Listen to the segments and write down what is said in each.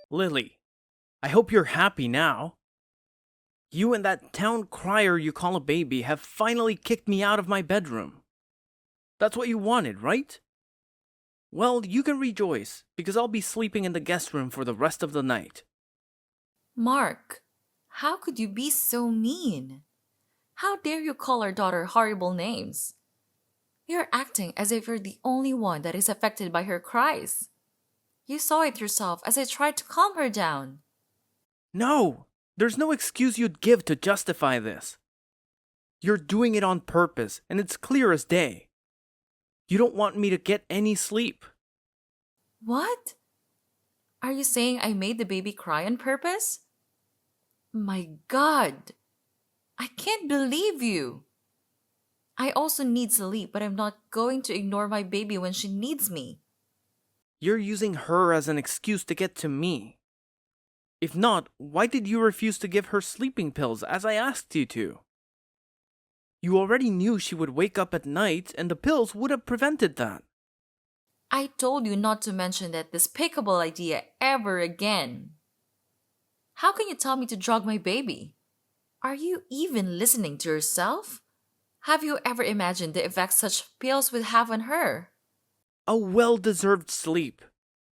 Lily, I hope you're happy now. You and that town crier you call a baby have finally kicked me out of my bedroom. That's what you wanted, right? Well, you can rejoice, because I'll be sleeping in the guest room for the rest of the night. Mark, how could you be so mean? How dare you call our daughter horrible names? You're acting as if you're the only one that is affected by her cries. You saw it yourself as I tried to calm her down. No! There's no excuse you'd give to justify this. You're doing it on purpose, and it's clear as day. You don't want me to get any sleep. What? Are you saying I made the baby cry on purpose? My God! I can't believe you! I also need sleep, but I'm not going to ignore my baby when she needs me. You're using her as an excuse to get to me. If not, why did you refuse to give her sleeping pills as I asked you to? You already knew she would wake up at night, and the pills would have prevented that. I told you not to mention that despicable idea ever again. How can you tell me to drug my baby? Are you even listening to yourself? Have you ever imagined the effects such pills would have on her? A well-deserved sleep.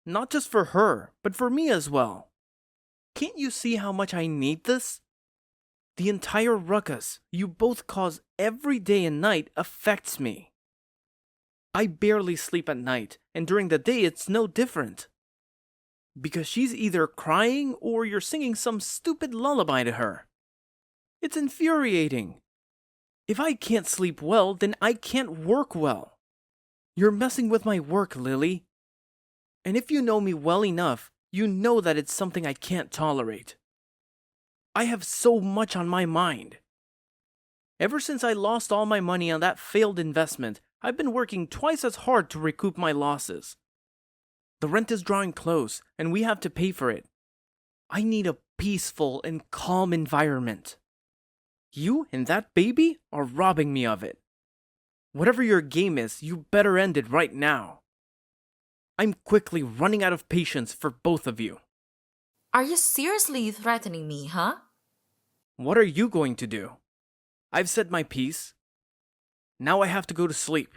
Not just for her, but for me as well. Can't you see how much I need this? The entire ruckus you both cause every day and night affects me. I barely sleep at night, and during the day it's no different. Because she's either crying or you're singing some stupid lullaby to her. It's infuriating. If I can't sleep well, then I can't work well. You're messing with my work, Lily. And if you know me well enough, you know that it's something I can't tolerate. I have so much on my mind. Ever since I lost all my money on that failed investment, I've been working twice as hard to recoup my losses. The rent is drawing close, and we have to pay for it. I need a peaceful and calm environment. You and that baby are robbing me of it. Whatever your game is, you better end it right now. I'm quickly running out of patience for both of you. Are you seriously threatening me, huh? What are you going to do? I've said my piece. Now I have to go to sleep.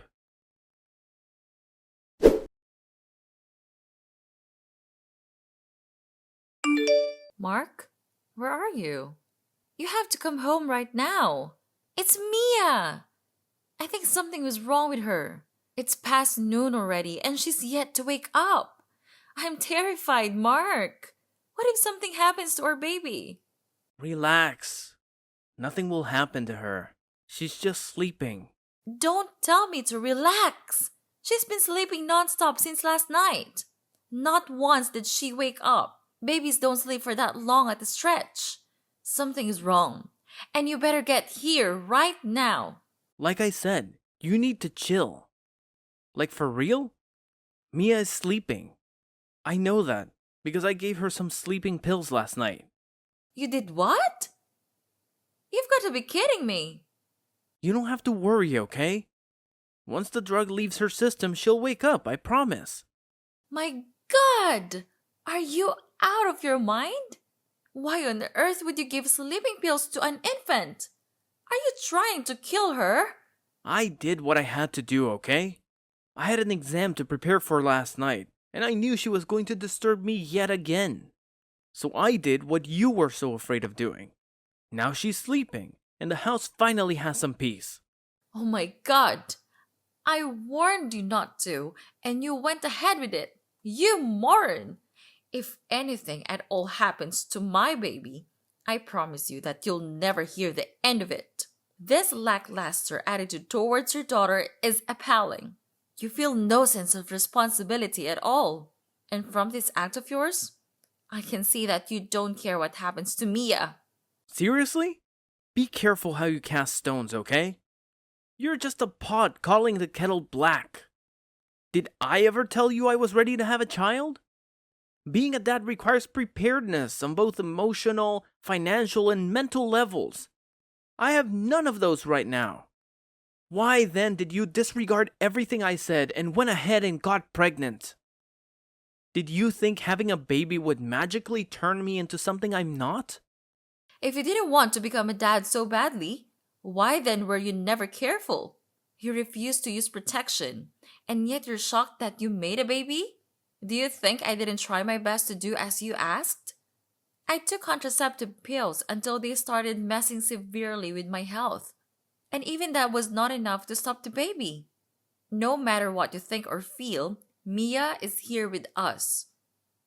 Mark, where are you? You have to come home right now. It's Mia! I think something was wrong with her. It's past noon already and she's yet to wake up. I'm terrified, Mark. What if something happens to our baby? Relax. Nothing will happen to her. She's just sleeping. Don't tell me to relax. She's been sleeping nonstop since last night. Not once did she wake up. Babies don't sleep for that long at a stretch. Something is wrong. And you better get here right now. Like I said, you need to chill. Like for real? Mia is sleeping. I know that because I gave her some sleeping pills last night. You did what? You've got to be kidding me. You don't have to worry, okay? Once the drug leaves her system, she'll wake up, I promise. My God! Are you out of your mind? Why on earth would you give sleeping pills to an infant? Are you trying to kill her? I did what I had to do, okay? I had an exam to prepare for last night, and I knew she was going to disturb me yet again. So I did what you were so afraid of doing. Now she's sleeping, and the house finally has some peace. Oh my God! I warned you not to, and you went ahead with it. You moron! If anything at all happens to my baby, I promise you that you'll never hear the end of it. This lackluster attitude towards your daughter is appalling. You feel no sense of responsibility at all. And from this act of yours, I can see that you don't care what happens to Mia. Seriously? Be careful how you cast stones, okay? You're just a pot calling the kettle black. Did I ever tell you I was ready to have a child? Being a dad requires preparedness on both emotional, financial, and mental levels. I have none of those right now. Why then did you disregard everything I said and went ahead and got pregnant? Did you think having a baby would magically turn me into something I'm not? If you didn't want to become a dad so badly, why then were you never careful? You refused to use protection, and yet you're shocked that you made a baby? Do you think I didn't try my best to do as you asked? I took contraceptive pills until they started messing severely with my health. And even that was not enough to stop the baby. No matter what you think or feel, Mia is here with us.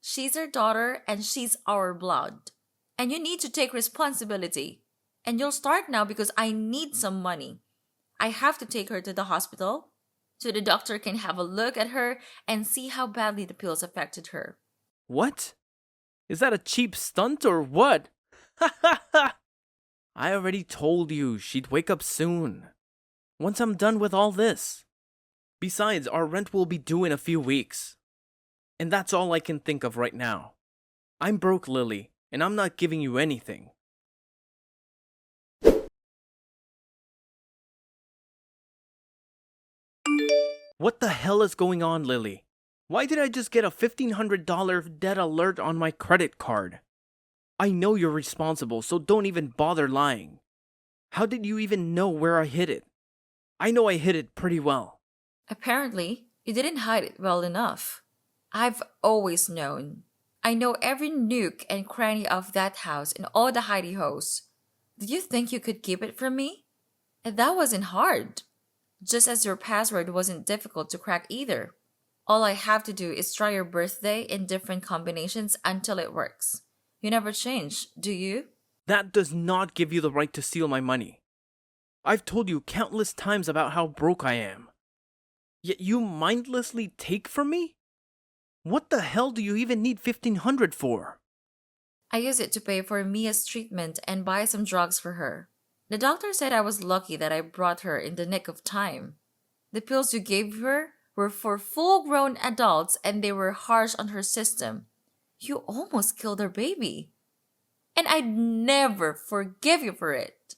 She's our daughter and she's our blood. And you need to take responsibility. And you'll start now because I need some money. I have to take her to the hospital so the doctor can have a look at her and see how badly the pills affected her. What? Is that a cheap stunt or what? Ha ha ha! I already told you she'd wake up soon. Once I'm done with all this. Besides, our rent will be due in a few weeks. And that's all I can think of right now. I'm broke, Lily, and I'm not giving you anything. What the hell is going on, Lily? Why did I just get a $1,500 debt alert on my credit card? I know you're responsible, so don't even bother lying. How did you even know where I hid it? I know I hid it pretty well. Apparently, you didn't hide it well enough. I've always known. I know every nook and cranny of that house and all the hidey-hoes. Did you think you could keep it from me? And that wasn't hard. Just as your password wasn't difficult to crack either. All I have to do is try your birthday in different combinations until it works. You never change, do you? That does not give you the right to steal my money. I've told you countless times about how broke I am. Yet you mindlessly take from me? What the hell do you even need $1,500 for? I use it to pay for Mia's treatment and buy some drugs for her. The doctor said I was lucky that I brought her in the nick of time. The pills you gave her were for full-grown adults and they were harsh on her system. You almost killed her baby. And I'd never forgive you for it.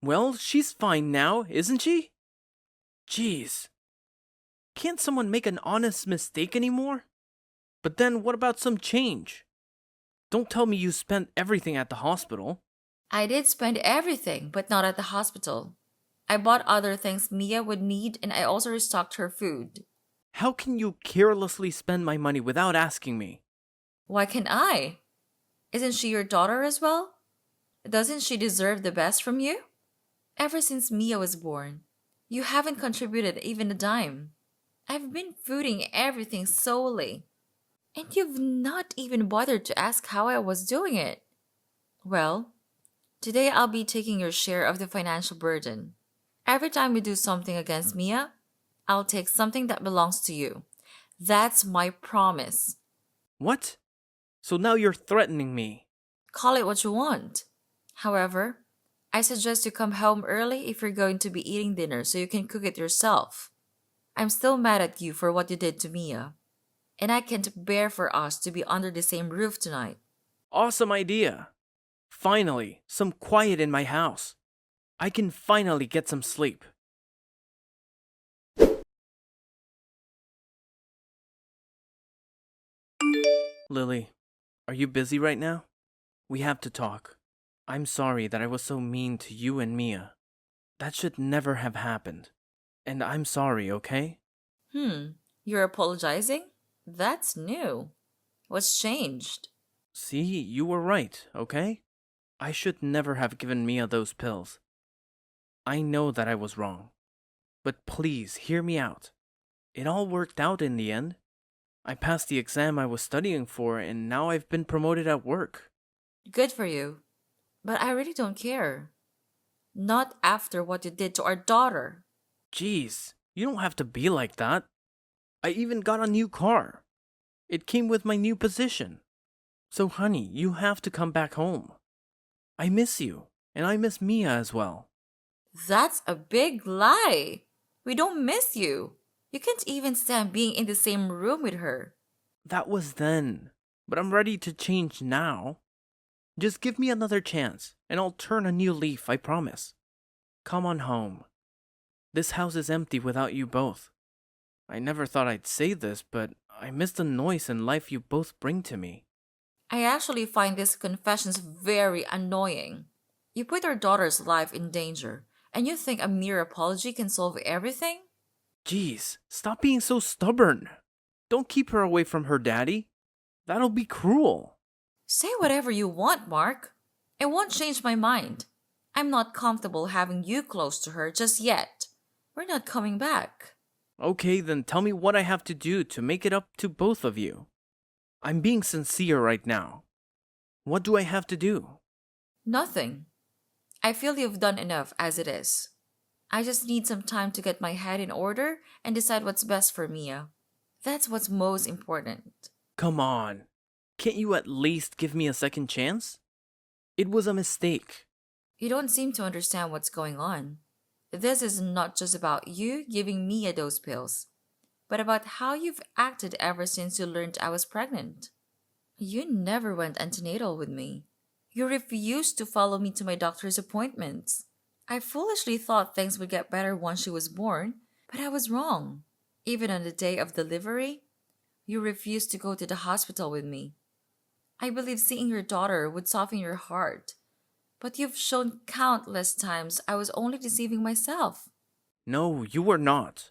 Well, she's fine now, isn't she? Jeez. Can't someone make an honest mistake anymore? But then what about some change? Don't tell me you spent everything at the hospital. I did spend everything, but not at the hospital. I bought other things Mia would need and I also restocked her food. How can you carelessly spend my money without asking me? Why can't I? Isn't she your daughter as well? Doesn't she deserve the best from you? Ever since Mia was born, you haven't contributed even a dime. I've been fooding everything solely. And you've not even bothered to ask how I was doing it. Well, today I'll be taking your share of the financial burden. Every time you do something against Mia, I'll take something that belongs to you. That's my promise. What? So now you're threatening me. Call it what you want. However, I suggest you come home early if you're going to be eating dinner so you can cook it yourself. I'm still mad at you for what you did to Mia. And I can't bear for us to be under the same roof tonight. Awesome idea. Finally, some quiet in my house. I can finally get some sleep. Lily, are you busy right now? We have to talk. I'm sorry that I was so mean to you and Mia. That should never have happened. And I'm sorry, okay? You're apologizing? That's new. What's changed? See, you were right, okay? I should never have given Mia those pills. I know that I was wrong. But please, hear me out. It all worked out in the end. I passed the exam I was studying for, and now I've been promoted at work. Good for you. But I really don't care. Not after what you did to our daughter. Jeez, you don't have to be like that. I even got a new car. It came with my new position. So honey, you have to come back home. I miss you, and I miss Mia as well. That's a big lie. We don't miss you. You can't even stand being in the same room with her. That was then, but I'm ready to change now. Just give me another chance, and I'll turn a new leaf, I promise. Come on home. This house is empty without you both. I never thought I'd say this, but I miss the noise and life you both bring to me. I actually find these confessions very annoying. You put your daughter's life in danger, and you think a mere apology can solve everything? Jeez, stop being so stubborn. Don't keep her away from her daddy. That'll be cruel. Say whatever you want, Mark. It won't change my mind. I'm not comfortable having you close to her just yet. We're not coming back. Okay, then tell me what I have to do to make it up to both of you. I'm being sincere right now. What do I have to do? Nothing. I feel you've done enough as it is. I just need some time to get my head in order and decide what's best for Mia. That's what's most important. Come on. Can't you at least give me a second chance? It was a mistake. You don't seem to understand what's going on. This is not just about you giving Mia those pills, but about how you've acted ever since you learned I was pregnant. You never went antenatal with me. You refused to follow me to my doctor's appointments. I foolishly thought things would get better once she was born, but I was wrong. Even on the day of delivery, you refused to go to the hospital with me. I believe seeing your daughter would soften your heart, but you've shown countless times I was only deceiving myself. No, you were not.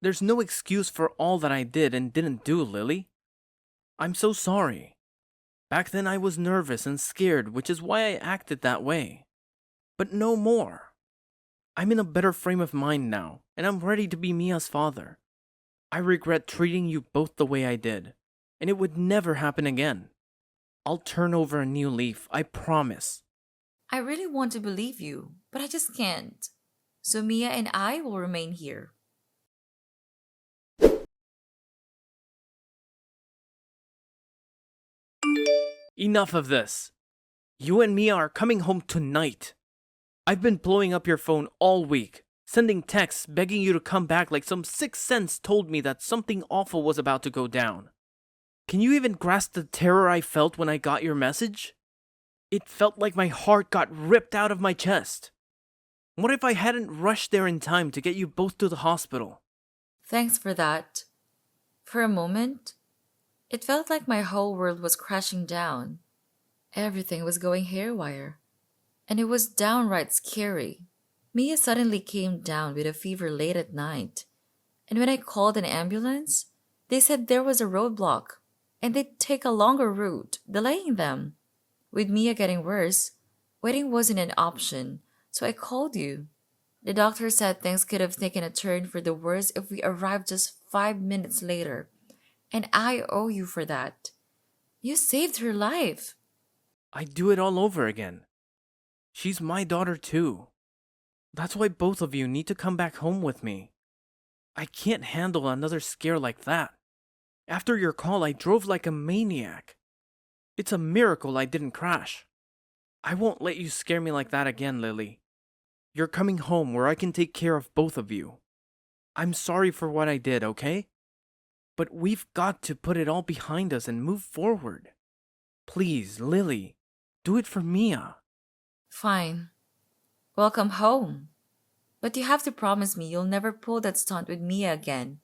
There's no excuse for all that I did and didn't do, Lily. I'm so sorry. Back then I was nervous and scared, which is why I acted that way. But no more. I'm in a better frame of mind now, and I'm ready to be Mia's father. I regret treating you both the way I did, and it would never happen again. I'll turn over a new leaf, I promise. I really want to believe you, but I just can't. So Mia and I will remain here. Enough of this. You and Mia are coming home tonight. I've been blowing up your phone all week, sending texts begging you to come back like some sixth sense told me that something awful was about to go down. Can you even grasp the terror I felt when I got your message? It felt like my heart got ripped out of my chest. What if I hadn't rushed there in time to get you both to the hospital? Thanks for that. For a moment, it felt like my whole world was crashing down. Everything was going haywire. And it was downright scary. Mia suddenly came down with a fever late at night. And when I called an ambulance, they said there was a roadblock and they'd take a longer route, delaying them. With Mia getting worse, waiting wasn't an option, so I called you. The doctor said things could have taken a turn for the worse if we arrived just 5 minutes later. And I owe you for that. You saved her life. I'd do it all over again. She's my daughter too. That's why both of you need to come back home with me. I can't handle another scare like that. After your call, I drove like a maniac. It's a miracle I didn't crash. I won't let you scare me like that again, Lily. You're coming home where I can take care of both of you. I'm sorry for what I did, okay? But we've got to put it all behind us and move forward. Please, Lily, do it for Mia. Fine. Welcome home. But you have to promise me you'll never pull that stunt with Mia again,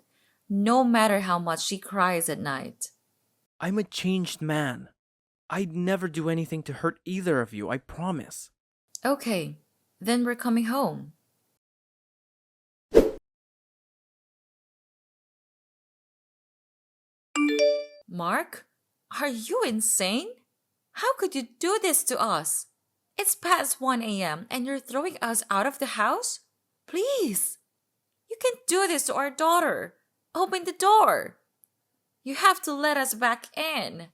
no matter how much she cries at night. I'm a changed man. I'd never do anything to hurt either of you, I promise. Okay, then we're coming home. Mark, are you insane? How could you do this to us? It's past 1 a.m. and you're throwing us out of the house? Please! You can't do this to our daughter. Open the door. You have to let us back in.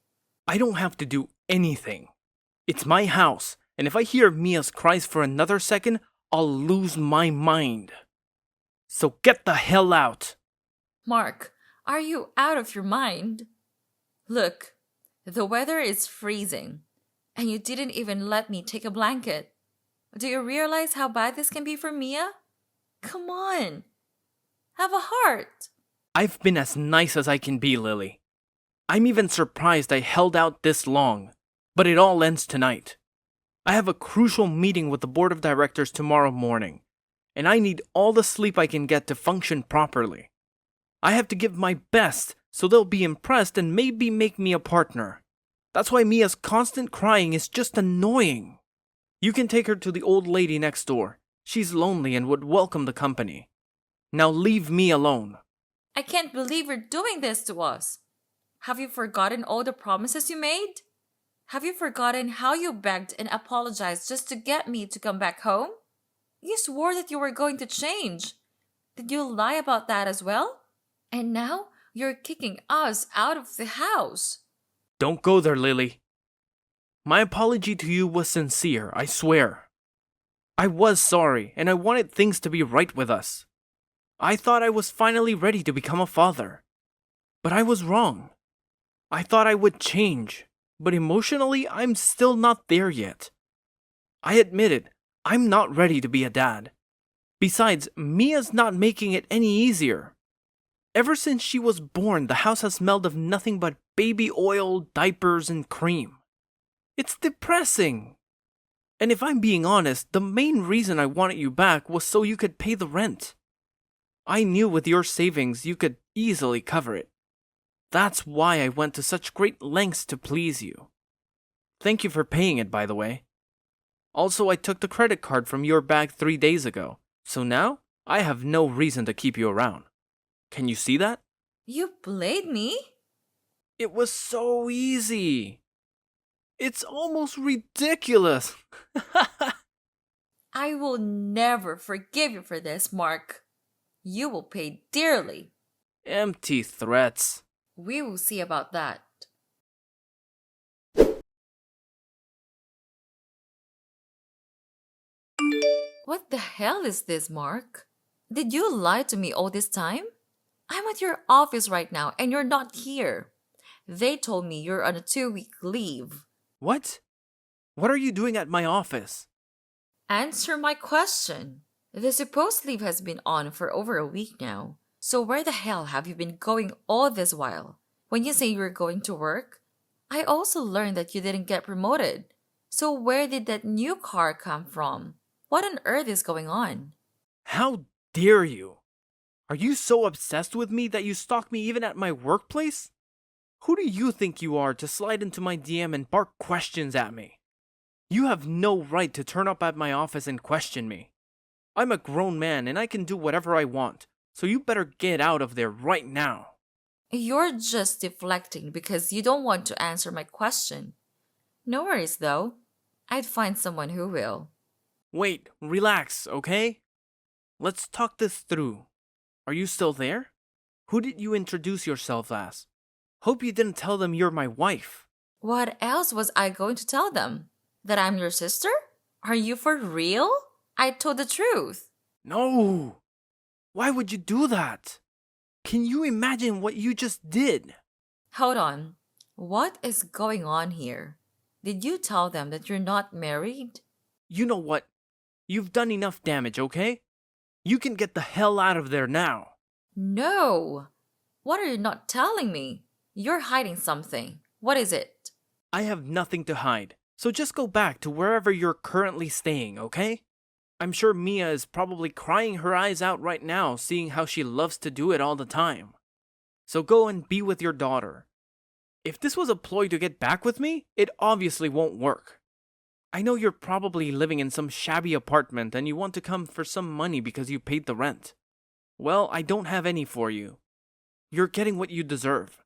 I don't have to do anything. It's my house, and if I hear Mia's cries for another second, I'll lose my mind. So get the hell out. Mark, are you out of your mind? Look, the weather is freezing, and you didn't even let me take a blanket. Do you realize how bad this can be for Mia? Come on. Have a heart. I've been as nice as I can be, Lily. I'm even surprised I held out this long, but it all ends tonight. I have a crucial meeting with the board of directors tomorrow morning, and I need all the sleep I can get to function properly. I have to give my best so they'll be impressed and maybe make me a partner. That's why Mia's constant crying is just annoying. You can take her to the old lady next door. She's lonely and would welcome the company. Now leave me alone. I can't believe you're doing this to us. Have you forgotten all the promises you made? Have you forgotten how you begged and apologized just to get me to come back home? You swore that you were going to change. Did you lie about that as well? And now you're kicking us out of the house. Don't go there, Lily. My apology to you was sincere, I swear. I was sorry, and I wanted things to be right with us. I thought I was finally ready to become a father. But I was wrong. I thought I would change, but emotionally, I'm still not there yet. I admit it, I'm not ready to be a dad. Besides, Mia's not making it any easier. Ever since she was born, the house has smelled of nothing but baby oil, diapers, and cream. It's depressing. And if I'm being honest, the main reason I wanted you back was so you could pay the rent. I knew with your savings you could easily cover it. That's why I went to such great lengths to please you. Thank you for paying it, by the way. Also, I took the credit card from your bag 3 days ago, so now I have no reason to keep you around. Can you see that? You played me? It was so easy. It's almost ridiculous. I will never forgive you for this, Mark. You will pay dearly. Empty threats. We will see about that. What the hell is this, Mark? Did you lie to me all this time? I'm at your office right now and you're not here. They told me you're on a 2-week leave. What? What are you doing at my office? Answer my question. The supposed leave has been on for over a week now. So where the hell have you been going all this while? When you say you were going to work, I also learned that you didn't get promoted. So where did that new car come from? What on earth is going on? How dare you? Are you so obsessed with me that you stalk me even at my workplace? Who do you think you are to slide into my DM and bark questions at me? You have no right to turn up at my office and question me. I'm a grown man and I can do whatever I want, so you better get out of there right now. You're just deflecting because you don't want to answer my question. No worries though. I'd find someone who will. Wait, relax, okay? Let's talk this through. Are you still there? Who did you introduce yourself as? Hope you didn't tell them you're my wife. What else was I going to tell them? That I'm your sister? Are you for real? I told the truth. No! Why would you do that? Can you imagine what you just did? Hold on. What is going on here? Did you tell them that you're not married? You know what? You've done enough damage, okay? You can get the hell out of there now. No. What are you not telling me? You're hiding something. What is it? I have nothing to hide, so just go back to wherever you're currently staying, okay? I'm sure Mia is probably crying her eyes out right now, seeing how she loves to do it all the time. So go and be with your daughter. If this was a ploy to get back with me, it obviously won't work. I know you're probably living in some shabby apartment and you want to come for some money because you paid the rent. Well, I don't have any for you. You're getting what you deserve.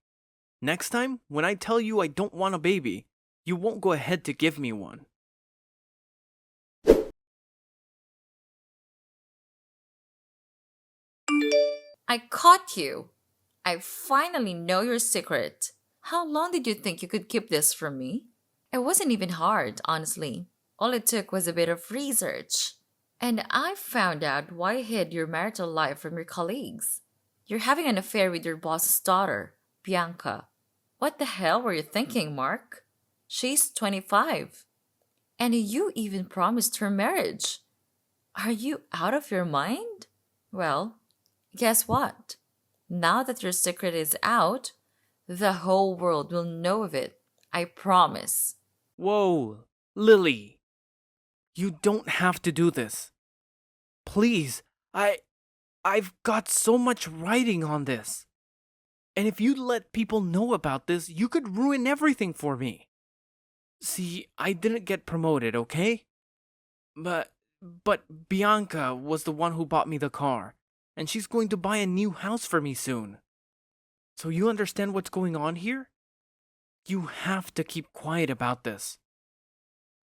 Next time, when I tell you I don't want a baby, you won't go ahead to give me one. I caught you. I finally know your secret. How long did you think you could keep this from me? It wasn't even hard, honestly. All it took was a bit of research. And I found out why you hid your marital life from your colleagues. You're having an affair with your boss's daughter, Bianca. What the hell were you thinking, Mark? She's 25. And you even promised her marriage. Are you out of your mind? Well, guess what? Now that your secret is out, the whole world will know of it. I promise. Whoa, Lily. You don't have to do this. Please, I've got so much writing on this. And if you let people know about this, you could ruin everything for me. See, I didn't get promoted, okay? But Bianca was the one who bought me the car, and she's going to buy a new house for me soon. So you understand what's going on here? You have to keep quiet about this.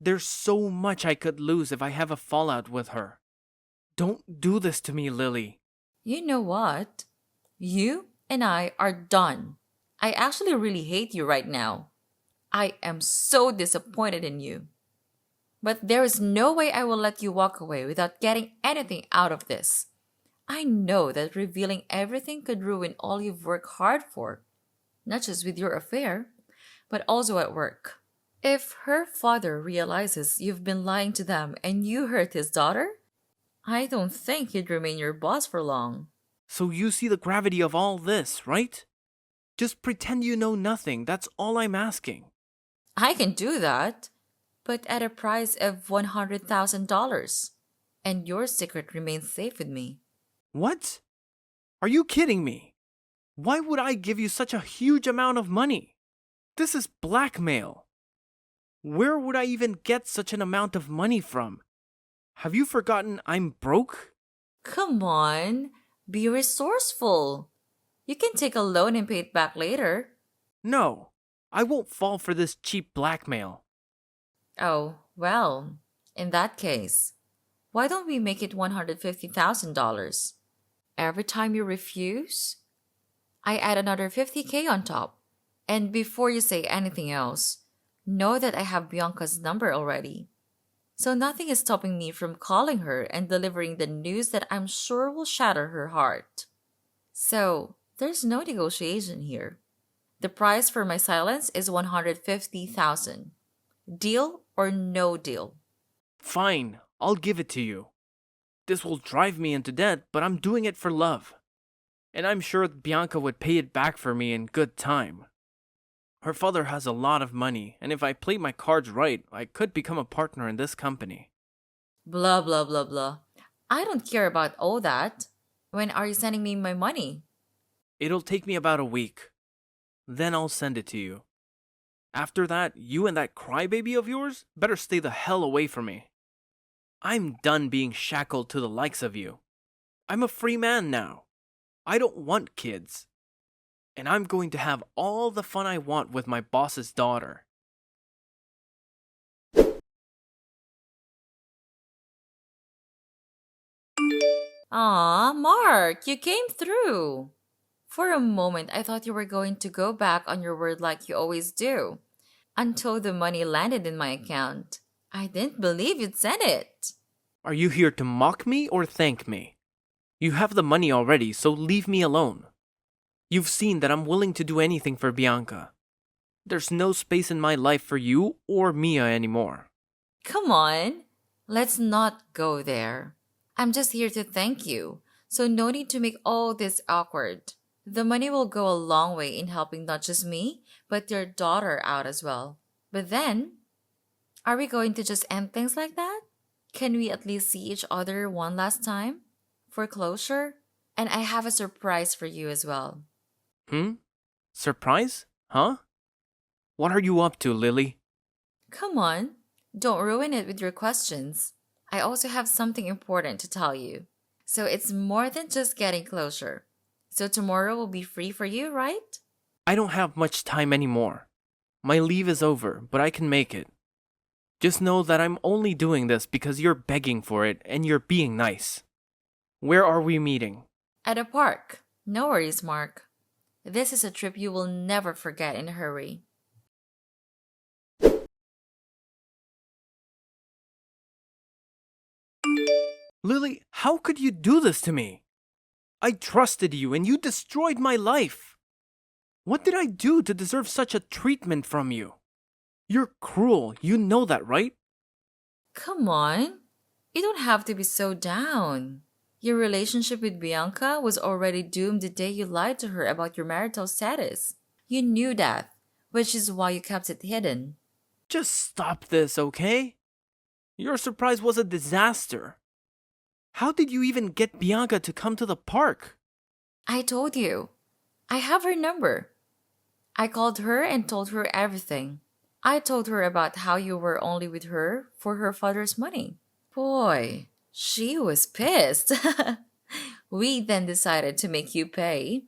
There's so much I could lose if I have a fallout with her. Don't do this to me, Lily. You know what? You and I are done. I actually really hate you right now. I am so disappointed in you. But there is no way I will let you walk away without getting anything out of this. I know that revealing everything could ruin all you've worked hard for, not just with your affair, but also at work. If her father realizes you've been lying to them and you hurt his daughter, I don't think he'd remain your boss for long. So you see the gravity of all this, right? Just pretend you know nothing, that's all I'm asking. I can do that, but at a price of $100,000. And your secret remains safe with me. What? Are you kidding me? Why would I give you such a huge amount of money? This is blackmail. Where would I even get such an amount of money from? Have you forgotten I'm broke? Come on, be resourceful. You can take a loan and pay it back later. No, I won't fall for this cheap blackmail. Oh, well, in that case, why don't we make it $150,000? Every time you refuse, I add another 50K on top. And before you say anything else, know that I have Bianca's number already. So nothing is stopping me from calling her and delivering the news that I'm sure will shatter her heart. So there's no negotiation here. The price for my silence is $150,000. Deal or no deal? Fine, I'll give it to you. This will drive me into debt, but I'm doing it for love. And I'm sure Bianca would pay it back for me in good time. Her father has a lot of money, and if I play my cards right, I could become a partner in this company. Blah, blah, blah, blah. I don't care about all that. When are you sending me my money? It'll take me about a week. Then I'll send it to you. After that, you and that crybaby of yours better stay the hell away from me. I'm done being shackled to the likes of you. I'm a free man now. I don't want kids. And I'm going to have all the fun I want with my boss's daughter. Aw, Mark, you came through. For a moment, I thought you were going to go back on your word like you always do. Until the money landed in my account. I didn't believe you'd send it. Are you here to mock me or thank me? You have the money already, so leave me alone. You've seen that I'm willing to do anything for Bianca. There's no space in my life for you or Mia anymore. Come on, let's not go there. I'm just here to thank you, so no need to make all this awkward. The money will go a long way in helping not just me, but your daughter out as well. But then, are we going to just end things like that? Can we at least see each other one last time? For closure? And I have a surprise for you as well. Surprise? Huh? What are you up to, Lily? Come on, don't ruin it with your questions. I also have something important to tell you. So it's more than just getting closure. So tomorrow will be free for you, right? I don't have much time anymore. My leave is over, but I can make it. Just know that I'm only doing this because you're begging for it and you're being nice. Where are we meeting? At a park. No worries, Mark. This is a trip you will never forget in a hurry. Lily, how could you do this to me? I trusted you and you destroyed my life. What did I do to deserve such a treatment from you? You're cruel, you know that, right? Come on. You don't have to be so down. Your relationship with Bianca was already doomed the day you lied to her about your marital status. You knew that, which is why you kept it hidden. Just stop this, okay? Your surprise was a disaster. How did you even get Bianca to come to the park? I told you. I have her number. I called her and told her everything. I told her about how you were only with her for her father's money. Boy, she was pissed. We then decided to make you pay,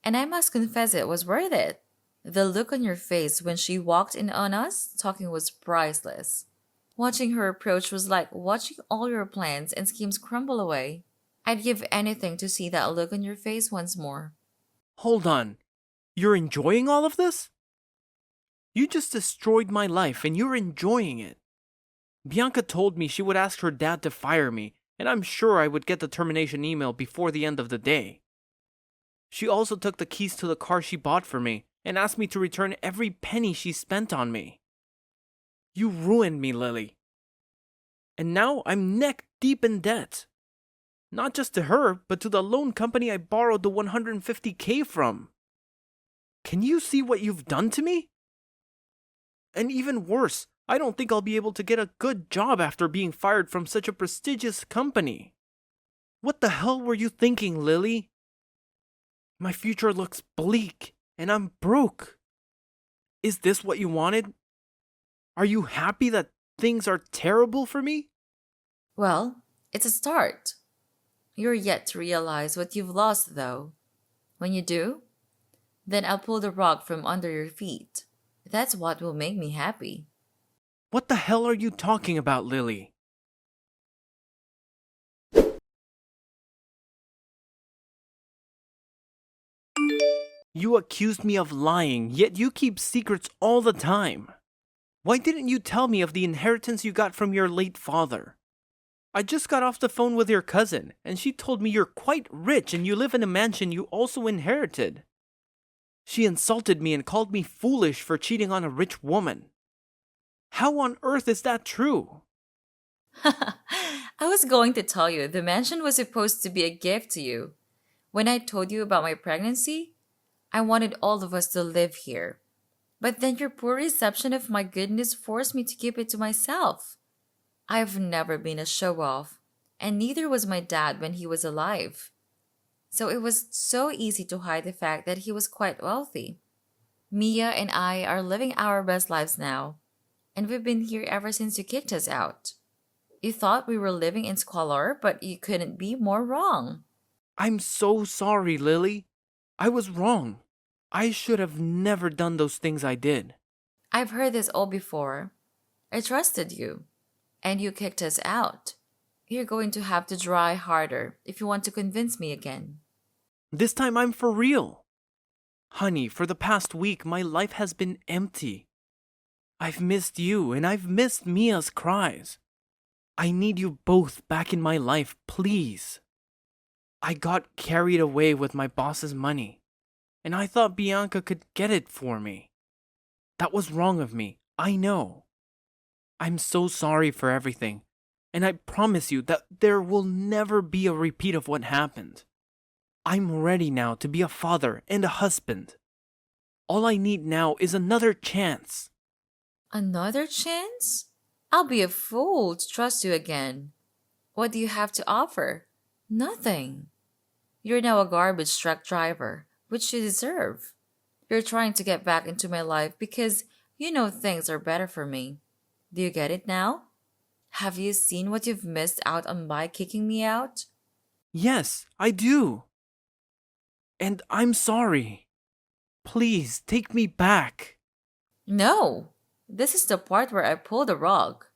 and I must confess it was worth it. The look on your face when she walked in on us talking was priceless. Watching her approach was like watching all your plans and schemes crumble away. I'd give anything to see that look on your face once more. Hold on. You're enjoying all of this? You just destroyed my life and you're enjoying it. Bianca told me she would ask her dad to fire me, and I'm sure I would get the termination email before the end of the day. She also took the keys to the car she bought for me and asked me to return every penny she spent on me. You ruined me, Lily. And now I'm neck deep in debt. Not just to her, but to the loan company I borrowed the $150K from. Can you see what you've done to me? And even worse, I don't think I'll be able to get a good job after being fired from such a prestigious company. What the hell were you thinking, Lily? My future looks bleak, and I'm broke. Is this what you wanted? Are you happy that things are terrible for me? Well, it's a start. You're yet to realize what you've lost, though. When you do, then I'll pull the rug from under your feet. That's what will make me happy. What the hell are you talking about, Lily? You accused me of lying, yet you keep secrets all the time. Why didn't you tell me of the inheritance you got from your late father? I just got off the phone with your cousin, and she told me you're quite rich and you live in a mansion you also inherited. She insulted me and called me foolish for cheating on a rich woman. How on earth is that true? I was going to tell you the mansion was supposed to be a gift to you. When I told you about my pregnancy, I wanted all of us to live here. But then your poor reception of my goodness forced me to keep it to myself. I've never been a show off, and neither was my dad when he was alive. So it was so easy to hide the fact that he was quite wealthy. Mia and I are living our best lives now, and we've been here ever since you kicked us out. You thought we were living in squalor, but you couldn't be more wrong. I'm so sorry, Lily. I was wrong. I should have never done those things I did. I've heard this all before. I trusted you, and you kicked us out. You're going to have to try harder if you want to convince me again. This time I'm for real. Honey, for the past week, my life has been empty. I've missed you, and I've missed Mia's cries. I need you both back in my life, please. I got carried away with my boss's money, and I thought Bianca could get it for me. That was wrong of me, I know. I'm so sorry for everything, and I promise you that there will never be a repeat of what happened. I'm ready now to be a father and a husband. All I need now is another chance. Another chance? I'll be a fool to trust you again. What do you have to offer? Nothing. You're now a garbage truck driver, which you deserve. You're trying to get back into my life because you know things are better for me. Do you get it now? Have you seen what you've missed out on by kicking me out? Yes, I do. And I'm sorry. Please, take me back. No. This is the part where I pull the rug.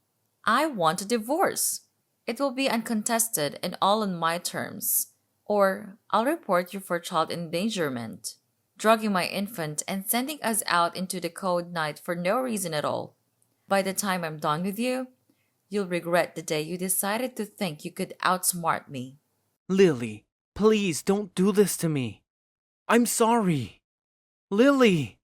I want a divorce. It will be uncontested and all on my terms. Or I'll report you for child endangerment, drugging my infant and sending us out into the cold night for no reason at all. By the time I'm done with you, you'll regret the day you decided to think you could outsmart me. Lily, please don't do this to me. I'm sorry. Lily!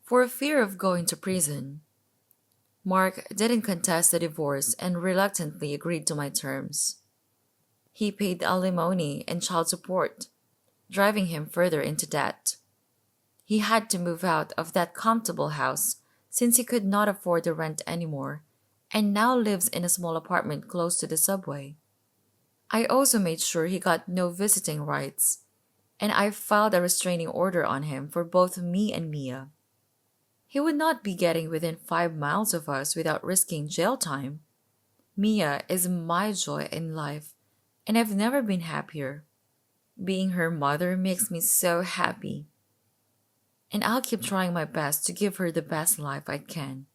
For fear of going to prison, Mark didn't contest the divorce and reluctantly agreed to my terms. He paid alimony and child support, driving him further into debt. He had to move out of that comfortable house since he could not afford the rent anymore, and now lives in a small apartment close to the subway. I also made sure he got no visiting rights, and I filed a restraining order on him for both me and Mia. He would not be getting within 5 miles of us without risking jail time. Mia is my joy in life, and I've never been happier. Being her mother makes me so happy, and I'll keep trying my best to give her the best life I can.